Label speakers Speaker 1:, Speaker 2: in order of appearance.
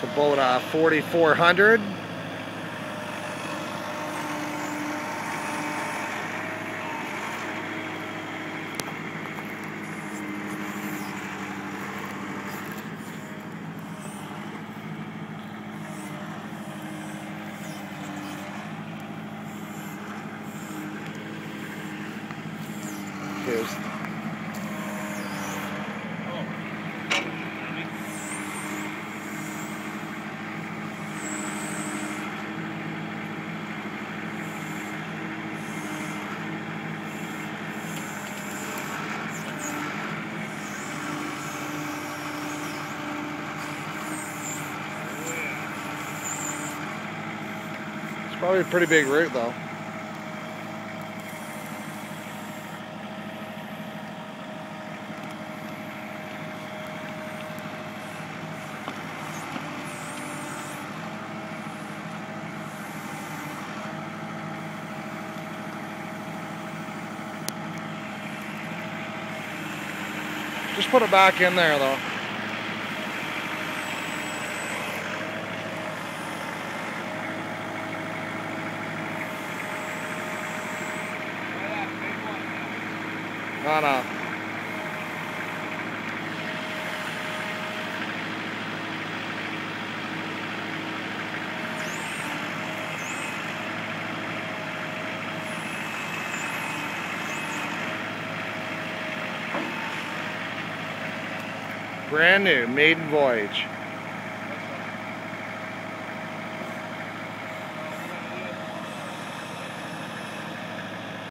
Speaker 1: Kubota 4400. Here's it's probably a pretty big route though. Just put it back in there though. No. Brand new, maiden voyage.